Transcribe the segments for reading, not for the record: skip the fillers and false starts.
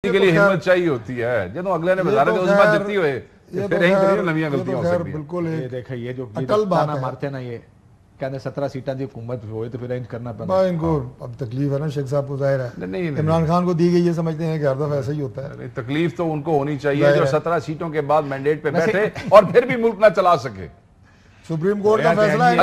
के लिए हिम्मत चाहिए होती है जो अगले ने बता रहे उस बात जितनी हुए फिर यही नवीं गलतियां हो सकती हैं। बिल्कुल ये देखिए ये जो अटल बात है मारते ना ये कहते 17 सीटें दी हुकूमत हुई तो फिर इंज करना पड़ा इनको अब तकलीफ है ना शेख साहब को जाहिर है नहीं इमरान खान को दी गई ये समझते हैं कि हर दफा ऐसा ही होता है। तकलीफ तो उनको होनी चाहिए जो 17 सीटों के बाद मैंडेट पे बैठे और फिर भी मुल्क ना चला सके। सुप्रीम कोर्ट का फैसला है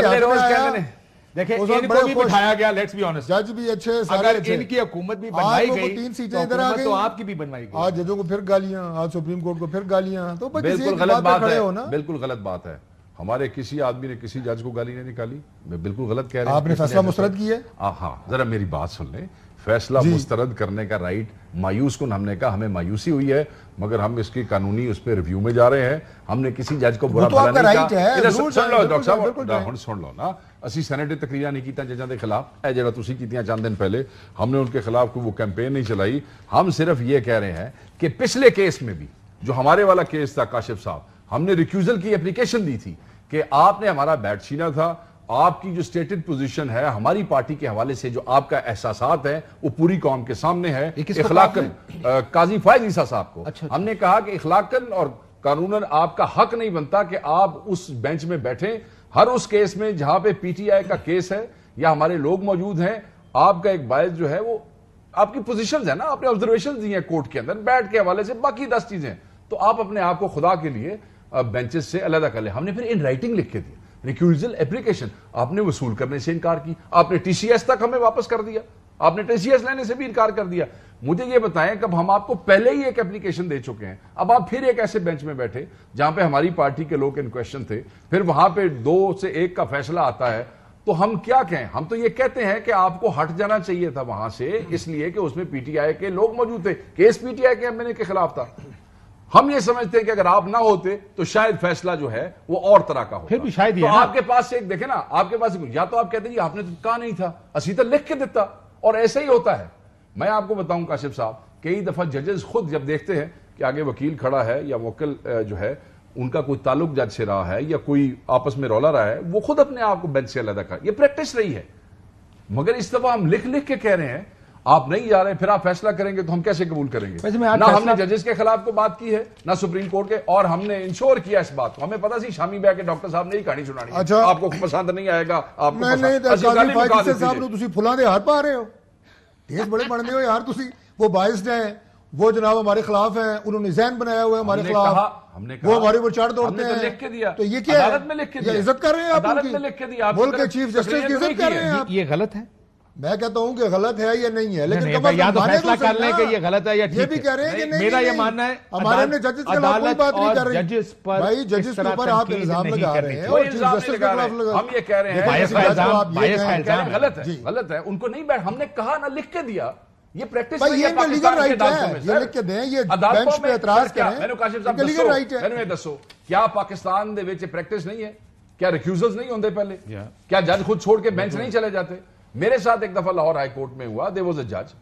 देखिए इनको भी बिठाया गया, लेट्स बी ऑनेस्ट, जज भी अच्छे, अगर इनकी हुकूमत भी बनवाई गई 3 सीटें इधर आ गई तो आपकी भी बनवाई गई। आज जजों को फिर गालियां, आज सुप्रीम कोर्ट को फिर गालियां, तो बिल्कुल गलत बात है, बिल्कुल गलत बात है। हमारे किसी आदमी ने किसी जज को गाली नहीं निकाली, मैं बिल्कुल गलत कह रहा हूं। आपने फैसला मुस्तरद किया? हाँ, जरा मेरी बात सुन लें। फैसला मुस्तरद करने का राइट मायूस कुन, हमने कहा हमें मायूसी हुई है मगर हम इसकी कानूनी उस पर रिव्यू में जा रहे हैं। हमने किसी जज को बुरा भला नहीं कहा। सुन लो डॉक्टर साहब, सुन लो ना, ਅਸੀਂ ਸੈਨੇਟ ਦੀ ਤਕਰੀਰਾਂ नहीं कीता जजां के खिलाफ। ਜਿਹੜਾ ਤੁਸੀਂ ਕੀਤੀਆਂ चंद दिन पहले, हमने उनके खिलाफ कोई वो कैंपेन नहीं चलाई। हम सिर्फ ये कह रहे हैं कि पिछले केस में भी जो हमारे वाला केस था काशिफ साहब, हमने रिक्यूजल की एप्लीकेशन दी थी कि आपने हमारा बैट छीना था। आपकी जो स्टेटेड पोजीशन है हमारी पार्टी के हवाले से, जो आपका एहसासात है वो पूरी कौम के सामने है। इखलाकन काजी फैज ईसा साहब को हमने कहा कि इखलाकन और कानूनन आपका हक नहीं बनता कि आप उस बेंच में बैठे हर उस केस में जहां पे पीटीआई का केस है या हमारे लोग मौजूद हैं। आपका एक बायस जो है वो आपकी पोजीशंस है ना, आपने ऑब्जर्वेशन दी है कोर्ट के अंदर बैठ के हवाले से, बाकी 10 चीजें, तो आप अपने आप को खुदा के लिए बेंचेस से अलग कर ले। हमने फिर इन राइटिंग लिख के दी रिक्यूजल एप्लीकेशन, आपने वसूल करने से इनकार की, आपने टीसीएस तक हमें वापस कर दिया, आपने टीसीएस लेने से भी इनकार कर दिया। मुझे ये बताएं, कब हम आपको पहले ही एक एप्लीकेशन दे चुके हैं, अब आप फिर एक ऐसे बेंच में बैठे जहां पे हमारी पार्टी के लोग इन क्वेश्चन थे, फिर वहां पे 2 से 1 का फैसला आता है, तो हम क्या कहें? हम तो ये कहते हैं कि आपको हट जाना चाहिए था वहां से, इसलिए कि उसमें पीटीआई के लोग मौजूद थे, केस पीटीआई के एमएनए के खिलाफ था। हम ये समझते हैं कि अगर आप ना होते तो शायद फैसला जो है वो और तरह का होता। फिर भी शायद तो आपके पास एक देखे ना, आपके पास या तो आप कहते हैं आपने तो कहा नहीं था, असी तो लिख के देता, और ऐसे ही होता है। मैं आपको बताऊं काशिफ साहब, कई दफा जजेस खुद जब देखते हैं कि आगे वकील खड़ा है या मुवक्किल जो है उनका कोई ताल्लुक जज से रहा है या कोई आपस में रौला रहा है, वो खुद अपने आप को बेंच से अलग कर, ये प्रैक्टिस रही है। मगर इस दफा हम लिख लिख के कह रहे हैं आप नहीं जा रहे, फिर आप फैसला करेंगे तो हम कैसे कबूल करेंगे? ना हमने जजेस के खिलाफ को बात की है ना सुप्रीम कोर्ट के, और हमने इंश्योर किया इस बात को। हमें पता सी शामी बैठ के डॉक्टर साहब ने ही कहानी सुनानी। अच्छा, आपको पसंद नहीं आएगा, आपको फुला दे हाथ पा रहे हो, तेज बड़े बनने हो यार तुसी। वो बाइस्ड हैं, वो जनाब हमारे खिलाफ हैं, उन्होंने जहन बनाया हुआ है हमारे खिलाफ, हमने वो हमारे ऊपर चढ़ दौड़ते हैं। लिख के दिया, तो ये क्या है? अदालत में लिख के दिया, इज्जत कर रहे हैं आप, अदालत में लिख के दिया, मुल्क के चीफ जस्टिस की इज्जत कर रहे हैं आप। ये गलत है। मैं कहता हूं कि गलत है या नहीं है, लेकिन या तो फैसला कर लें कि ये गलत है या ठीक है। ये भी कह रहे हैं कि नहीं, मेरा ये मानना है हमारे हमने जजेस के खिलाफ कोई बात नहीं कर रहे। जजेस पर भाई जजेस के ऊपर आप इल्जाम लगा रहे हैं और चीफ जस्टिस के खिलाफ लगा, हम ये कह रहे हैं बायस का इल्जाम गलत है, गलत है। उनको नहीं बैठ, हमने कहा ना, लिख के दिया, ये प्रैक्टिस भाई ये लीगल राइट है, ये लिख के दें, ये बेंच पे एतराज करें, मैंने काशिफ साहब लीगल राइट है। मैंने दसो क्या पाकिस्तान दे विच प्रैक्टिस नहीं है? क्या रिक्यूजल्स नहीं होंगे पहले? क्या जज खुद छोड़ के बेंच नहीं चले जाते? मेरे साथ एक दफा लाहौर हाई कोर्ट में हुआ, देयर वाज अ जज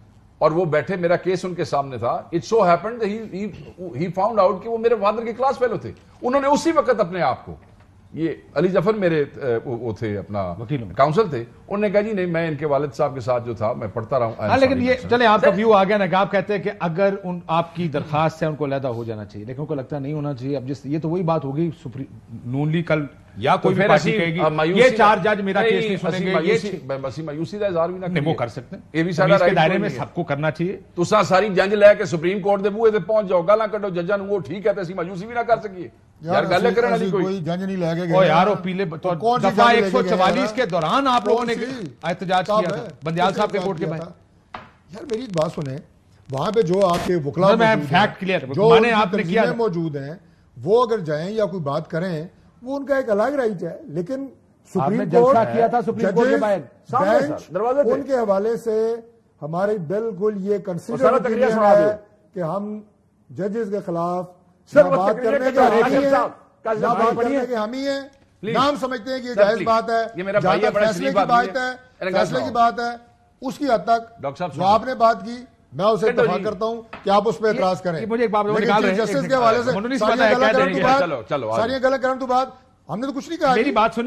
और वो बैठे, मेरा केस उनके सामने था। It so happened he found out कि वो मेरे फादर के क्लास फेलो थे। उन्होंने उसी वक्त अपने आप को, ये अली जफर मेरे वो थे अपना काउंसिल थे, उन्होंने कहा जी नहीं, मैं इनके वालिद साहब के साथ जो था मैं पढ़ता रहा हूं। लेकिन ये चले आपका व्यू आ गया ना, आप कहते हैं कि अगर उन आपकी दरखास्त है उनको अलहदा हो जाना चाहिए, लेकिन उनको लगता नहीं होना चाहिए। अब जिस ये तो वही बात होगी, नून लीग कल या कोई भी पार्टी कहेगी ये 4 जज मेरा केस नहीं सुनेंगे, ये मायूसी का इजहार भी ना वो कर सकते हैं। ये भी सारा इसके दायरे में सबको करना चाहिए। तुसा सारी जंज लैके सुप्रीम कोर्ट दे बूहे ते पहुंच जाओ, गालां कड्डो जजां नूं, वो ठीक है, ते असीं मायूसी भी ना कर सकिए यार। गल करने वाली कोई जज नहीं लेके गए। ओ यार वो पीले दफा 144 के दौरान आप लोगों ने एहतजाज किया था बंदियाल साहब के कोर्ट के बाहर। यार मेरी बात सुने, वहां पे जो आपके वकला फैक्ट क्लियर जो माने आपने किया मौजूद हैं, वो अगर जाएं या कोई बात करें, वो उनका एक अलग राइट है। लेकिन सुप्रीम कोर्ट किया था, सुप्रीम कोर्ट के बाहर उनके हवाले से हमारी बिल्कुल ये कंसीडर है कि हम जजेस के खिलाफ बात करने के हम ही है, नाम समझते हैं कि ये जायज बात है, फैसले की बात है, फैसले की बात है, उसकी हद तक जो आपने बात की मैं उसे इत्तेफाक करता हूं कि आप उस पर एतराज करें। मुझे एक बात जस्टिस के हवाले से सारी गलत करने के बाद हमने तो कुछ नहीं कहा। मेरी बात सुने।